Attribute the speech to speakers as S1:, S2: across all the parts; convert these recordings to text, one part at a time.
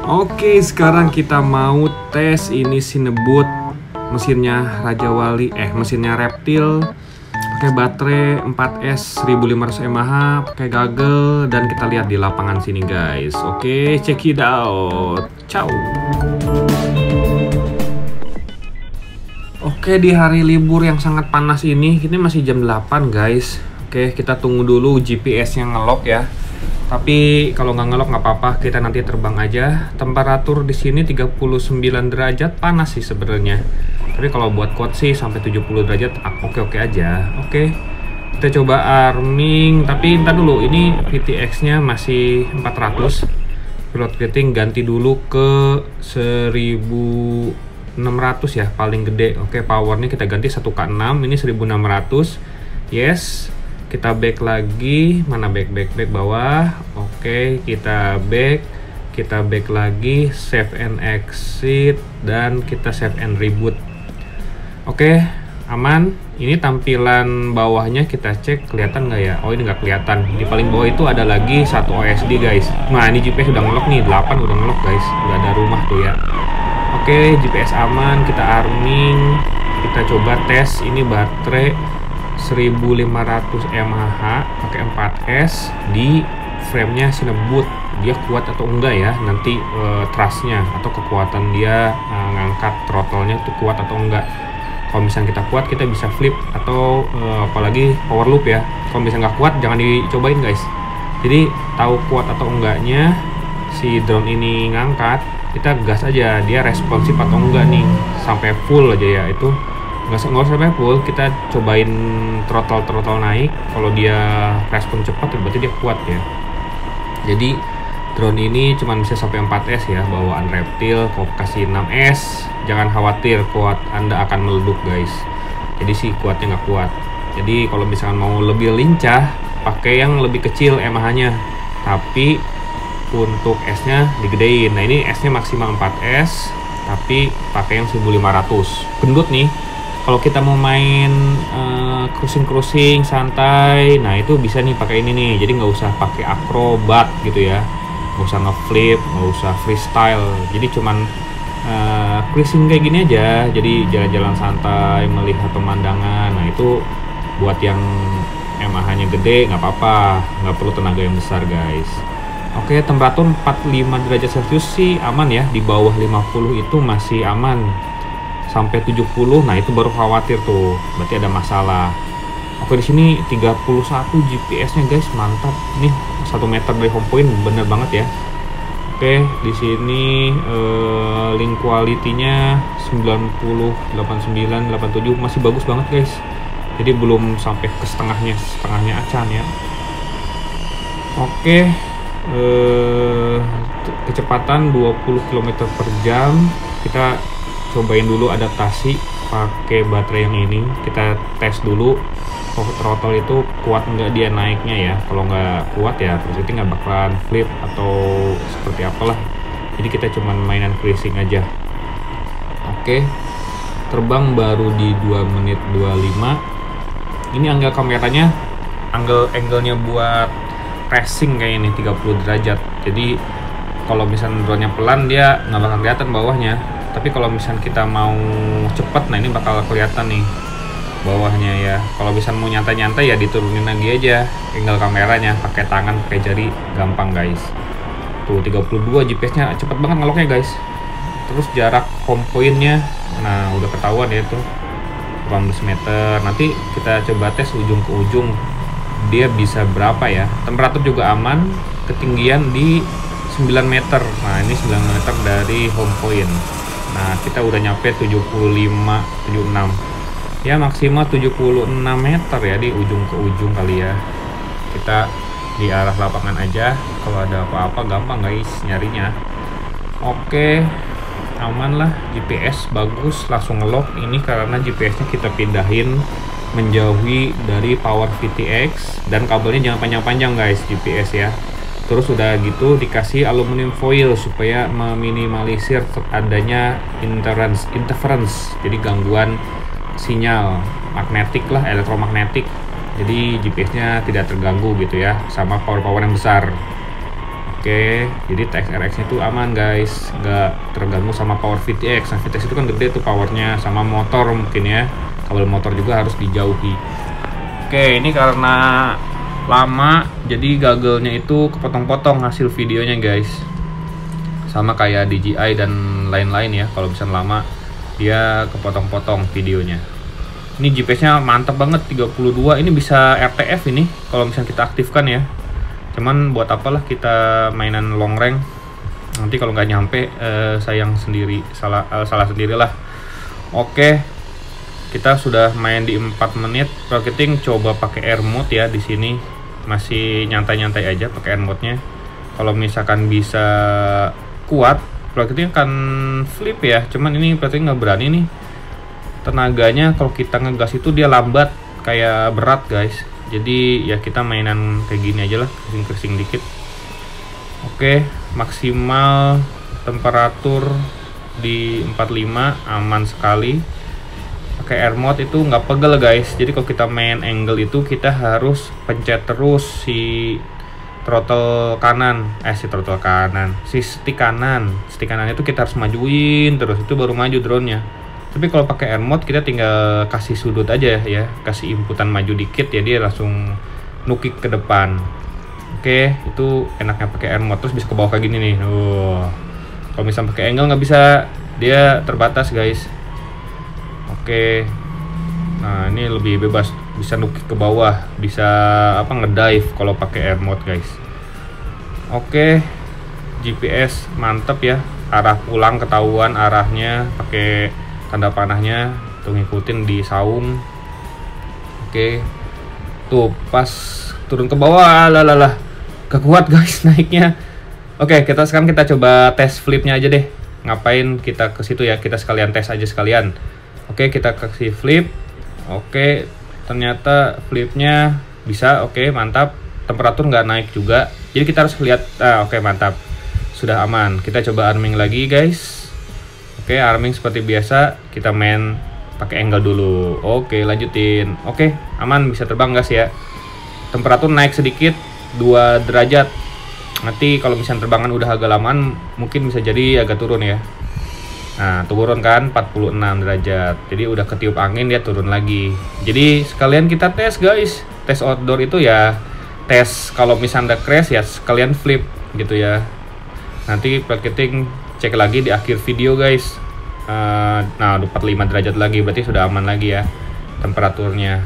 S1: Oke, sekarang kita mau tes ini Cinebot mesinnya Raja Wali, mesinnya Reptil, pakai baterai 4S 1500 mAh, pakai gagel, dan kita lihat di lapangan sini guys. Oke, check it out. Ciao. Oke, di hari libur yang sangat panas ini masih jam 8 guys. Oke, kita tunggu dulu GPS-nya ngelok ya. Tapi kalau nggak ngelok nggak apa-apa, kita nanti terbang aja. Temperatur di sini 39 derajat, panas sih sebenarnya. Tapi kalau buat quad sih sampai 70 derajat oke-oke aja. Oke. Kita coba arming, tapi ntar dulu, ini VTX-nya masih 400. Pilot rating ganti dulu ke 1600 ya, paling gede. Oke, powernya kita ganti 1K6, ini 1600. Yes. Kita back lagi, mana back bawah. Oke, kita back lagi, save and exit, dan kita save and reboot. Oke, aman. Ini tampilan bawahnya kita cek, kelihatan nggak ya? Oh, ini nggak kelihatan. Di paling bawah itu ada lagi satu OSD guys. Nah, ini GPS udah ngelok nih, 8 udah ngelok guys, udah ada rumah tuh ya. Oke, GPS aman, kita arming, kita coba tes. Ini baterai 1500 mAh pakai 4S di frame-nya Cinebot. Dia kuat atau enggak ya, nanti thrust-nya atau kekuatan dia ngangkat throttle-nya itu kuat atau enggak. Kalau misalnya kita kuat, kita bisa flip atau apalagi power loop ya. Kalau misalnya nggak kuat, jangan dicobain guys. Jadi tahu kuat atau enggaknya si drone ini ngangkat, kita gas aja, dia responsif atau enggak nih, sampai full aja ya. Itu nggak usah sampai full, kita cobain throttle naik. Kalau dia respon cepat berarti dia kuat ya. Jadi drone ini cuma bisa sampai 4S ya, bawaan Reptil. Kalau kasih 6S jangan khawatir, kuat Anda akan meleduk guys. Jadi sih kuatnya nggak kuat. Jadi kalau misalkan mau lebih lincah, pakai yang lebih kecil mAh-nya, tapi untuk S-nya digedein. Nah, ini S-nya maksimal 4S, tapi pakai yang 1500. Gendut nih. Kalau kita mau main cruising santai, nah itu bisa nih pakai ini nih. Jadi nggak usah pakai akrobat gitu ya, nggak usah ngeflip, nggak usah freestyle. Jadi cuman cruising kayak gini aja. Jadi jalan-jalan santai, melihat pemandangan. Nah itu buat yang mAh-nya gede nggak apa-apa, nggak perlu tenaga yang besar guys. Oke, temperatur 45 derajat Celcius sih aman ya. Di bawah 50 itu masih aman. Sampai 70, nah itu baru khawatir tuh, berarti ada masalah. Oke, di sini 31 GPS-nya guys, mantap. Nih 1 meter dari home point, bener banget ya. Oke, di sini link quality-nya 90, 89, 87 masih bagus banget guys. Jadi belum sampai ke setengahnya acan ya. Oke, kecepatan 20 km per jam. Kita cobain dulu adaptasi pakai baterai yang ini. Kita tes dulu throttle itu kuat nggak dia naiknya ya. Kalau nggak kuat ya terus itu nggak bakalan flip atau seperti apalah. Jadi kita cuman mainan cruising aja. Oke, terbang baru di 2 menit 25. Ini angle kameranya, angle-nya buat racing kayak ini 30 derajat. Jadi kalau misalnya drone-nya pelan, dia nggak bakal kelihatan bawahnya. Tapi kalau misalnya kita mau cepet, nah ini bakal kelihatan nih bawahnya ya. Kalau misalnya mau nyantai-nyantai ya diturunin lagi aja angle kameranya, pakai tangan, pakai jari, gampang guys. Tuh 32 GPS-nya cepet banget ngeloknya guys. Terus jarak home point-nya, nah udah ketahuan ya itu 18 meter. Nanti kita coba tes ujung ke ujung, dia bisa berapa ya. Temperatur juga aman, ketinggian di 9 meter. Nah ini 9 meter dari home point. Nah kita udah nyampe 75, 76 ya, maksimal 76 meter ya, di ujung ke ujung kali ya. Kita di arah lapangan aja, kalau ada apa-apa gampang guys nyarinya. Oke, aman lah, GPS bagus, langsung ngelok. Ini karena GPS-nya kita pindahin menjauhi dari power VTX, dan kabelnya jangan panjang-panjang guys GPS ya. Terus udah gitu dikasih aluminium foil supaya meminimalisir adanya interference, jadi gangguan sinyal magnetik lah, elektromagnetik. Jadi GPS-nya tidak terganggu gitu ya sama power yang besar. Oke, jadi TXRX itu aman guys, nggak terganggu sama power VTX. Nah, VTX itu kan gede tuh powernya, sama motor mungkin ya. Kabel motor juga harus dijauhi. Oke, ini karena lama, jadi gagelnya itu kepotong-potong hasil videonya guys. Sama kayak DJI dan lain-lain ya, kalau misalnya lama dia kepotong-potong videonya. Ini GPS-nya mantap banget, 32. Ini bisa RTF ini kalau misalnya kita aktifkan ya. Cuman buat apalah kita mainan long range, nanti kalau nggak nyampe sayang sendiri, salah sendirilah. Oke, kita sudah main di 4 menit. Rocketing coba pakai air mode ya, di sini masih nyantai-nyantai aja pakai air mode-nya. Kalau misalkan bisa kuat, Rocketing akan flip ya. Cuman ini Rocketing nggak berani nih. Tenaganya kalau kita ngegas itu dia lambat, kayak berat guys. Jadi ya kita mainan kayak gini aja lah, kering-kering dikit. Oke, maksimal temperatur di 45, aman sekali. Pakai air mode itu nggak pegel guys. Jadi kalau kita main angle itu kita harus pencet terus si throttle kanan, si stick kanan. Stick kanan itu kita harus majuin terus, itu baru maju drone-nya. Tapi kalau pakai air mode kita tinggal kasih sudut aja ya, kasih inputan maju dikit ya, dia langsung nukik ke depan. Oke, itu enaknya pakai air mode. Terus bisa ke bawah kayak gini nih. Kalau misalnya pakai angle nggak bisa, dia terbatas guys. Oke, nah ini lebih bebas, bisa nukik ke bawah, bisa ngedive kalau pakai air mode guys. Oke, GPS mantep ya, arah pulang ketahuan arahnya pakai tanda panahnya tuh, ngikutin di saung. Oke, tuh pas turun ke bawah, lah gak kuat guys naiknya. Oke, sekarang kita coba tes flipnya aja deh. Ngapain kita ke situ ya, kita sekalian tes aja sekalian. Oke, kita kasih flip. Oke, ternyata flipnya bisa. Oke, mantap. Temperatur nggak naik juga, jadi kita harus lihat. Oke, mantap, sudah aman. Kita coba arming lagi guys. Oke, arming seperti biasa, kita main pakai angle dulu. Oke, lanjutin. Oke, aman, bisa terbang guys ya. Temperatur naik sedikit 2 derajat. Nanti kalau misalnya terbangan udah agak lamaan, mungkin bisa jadi agak turun ya. Nah, turun kan 46 derajat. Jadi udah ketiup angin, dia turun lagi. Jadi sekalian kita tes guys. Tes outdoor itu ya, tes kalau misalnya crash ya sekalian flip gitu ya. Nanti marketing cek lagi di akhir video guys. Nah, 45 derajat lagi, berarti sudah aman lagi ya temperaturnya.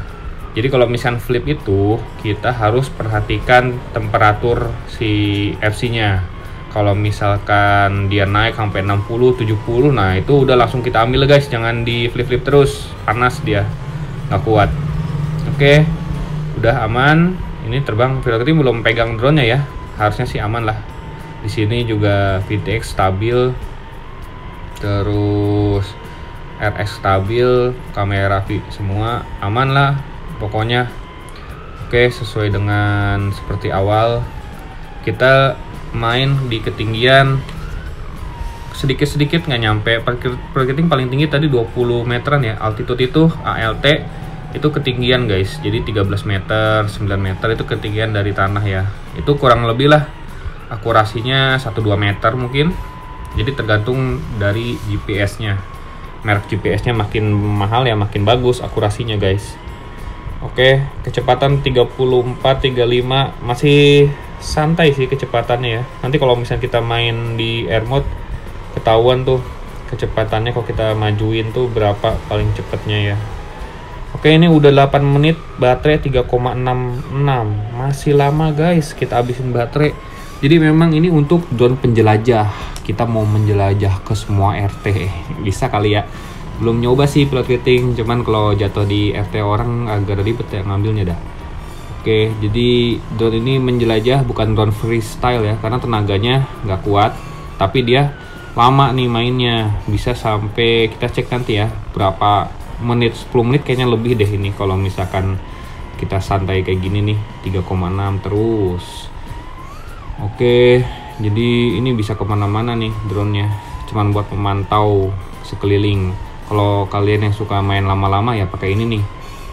S1: Jadi kalau misalnya flip itu kita harus perhatikan temperatur si FC nya. Kalau misalkan dia naik sampai 60 70, nah itu udah langsung kita ambil guys, jangan di flip-flip terus, panas dia, nggak kuat. Oke, udah aman. Ini terbang, Pilot belum pegang drone-nya ya, harusnya sih aman lah. Di sini juga VTX stabil, terus RX stabil, kamera semua aman lah pokoknya. Oke, sesuai dengan seperti awal, kita main di ketinggian sedikit-sedikit nggak nyampe. Targeting paling tinggi tadi 20 meteran ya. Altitude itu ALT itu ketinggian guys, jadi 13 meter 9 meter itu ketinggian dari tanah ya. Itu kurang lebih lah akurasinya 1-2 meter mungkin. Jadi tergantung dari GPS-nya. Merek GPS-nya makin mahal ya makin bagus akurasinya guys. Oke, kecepatan 34-35 masih santai sih kecepatannya ya. Nanti kalau misalnya kita main di air mode ketahuan tuh kecepatannya kalau kita majuin tuh berapa paling cepatnya ya. Oke, ini udah 8 menit, baterai 3,66. Masih lama guys kita habisin baterai. Jadi memang ini untuk drone penjelajah. Kita mau menjelajah ke semua RT. Bisa kali ya. Belum nyoba sih piloting, cuman kalau jatuh di RT orang agak ribet ya ngambilnya dah. Oke, jadi drone ini menjelajah, bukan drone freestyle ya, karena tenaganya nggak kuat. Tapi dia lama nih mainnya, bisa sampai kita cek nanti ya berapa menit, 10 menit kayaknya lebih deh ini kalau misalkan kita santai kayak gini nih, 3,6 terus. Oke, jadi ini bisa kemana-mana nih drone-nya, cuman buat memantau sekeliling. Kalau kalian yang suka main lama-lama ya pakai ini nih.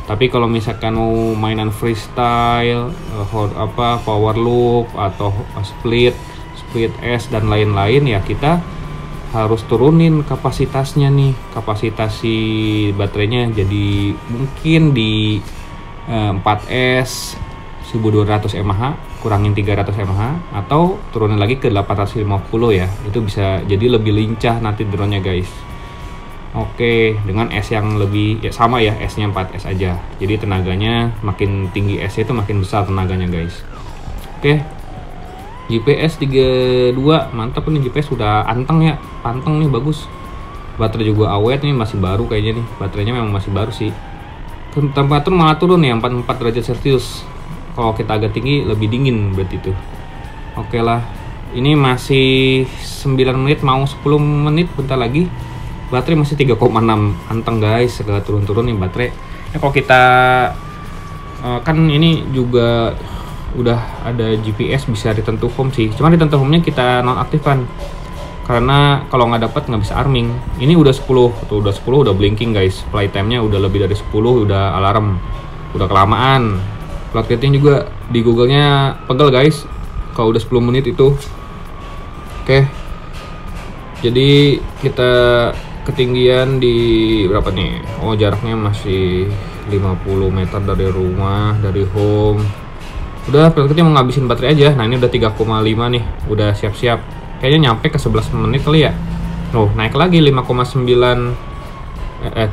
S1: Tapi kalau misalkan mau mainan freestyle, power loop atau split liquid, es dan lain-lain ya kita harus turunin kapasitasnya nih, kapasitas si baterainya. Jadi mungkin di 4S 1200 mAh kurangin 300 mAh atau turunin lagi ke 850 ya. Itu bisa jadi lebih lincah nanti drone-nya guys. Oke, dengan es yang lebih ya sama ya, esnya 4S aja. Jadi tenaganya makin tinggi es itu makin besar tenaganya guys. Oke. GPS 32 mantap nih, GPS udah anteng ya, panteng nih, bagus. Baterai juga awet nih, masih baru kayaknya nih. Baterainya memang masih baru sih. Temperatur malah turun nih 44 derajat Celcius. Kalau kita agak tinggi lebih dingin berarti itu. Oke lah. Ini masih 9 menit mau 10 menit bentar lagi. Baterai masih 3,6 anteng guys, segala turun-turun nih baterai. Ya kalau kita kan ini juga udah ada GPS bisa return to home sih, cuman return to home nya kita nonaktifkan karena kalau nggak dapat nggak bisa arming. Ini udah 10 tuh, udah 10 udah blinking guys, flight time nya udah lebih dari 10, udah alarm, udah kelamaan. Flight rating juga di Google nya pegel guys kalau udah 10 menit itu. Oke, jadi kita ketinggian di berapa nih? Oh, jaraknya masih 50 meter dari rumah, dari home. Udah pilotnya mau ngabisin baterai aja. Nah ini udah 3,5 nih, udah siap-siap. Kayaknya nyampe ke 11 menit kali ya. Oh, naik lagi 5,9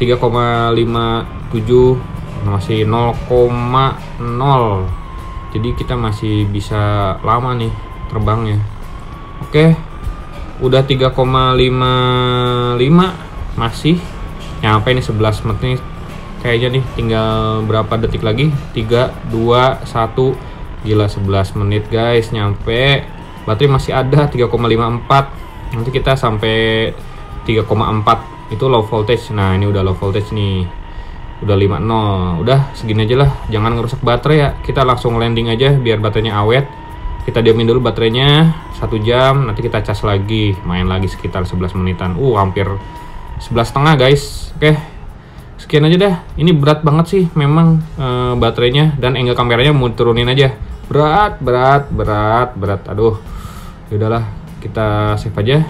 S1: 3,57, masih 0,0. Jadi kita masih bisa lama nih terbangnya. Oke, udah 3,55, masih nyampe nih 11 menit nih. Kayaknya nih tinggal berapa detik lagi? 3, 2, 1. Gila, 11 menit guys nyampe. Baterai masih ada 3,54. Nanti kita sampai 3,4 itu low voltage. Nah ini udah low voltage nih, udah 50. Udah segini aja lah, jangan ngerusak baterai ya. Kita langsung landing aja biar baterainya awet. Kita diamin dulu baterainya 1 jam, nanti kita cas lagi, main lagi sekitar 11 menitan. Hampir 11,5 guys. Oke, sekian aja dah. Ini berat banget sih memang baterainya, dan angle kameranya mau turunin aja. Berat. Aduh, yaudahlah, kita save aja.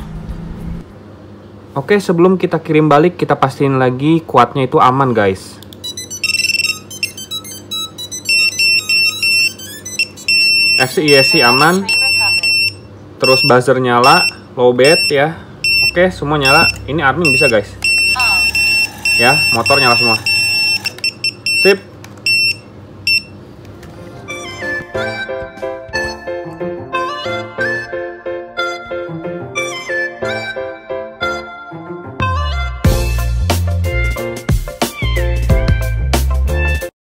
S1: Oke, sebelum kita kirim balik, kita pastiin lagi kuatnya itu aman guys. FCESC aman. Terus buzzer nyala, low bat ya. Oke, semua nyala. Ini arming bisa guys. Ya, motor nyala semua.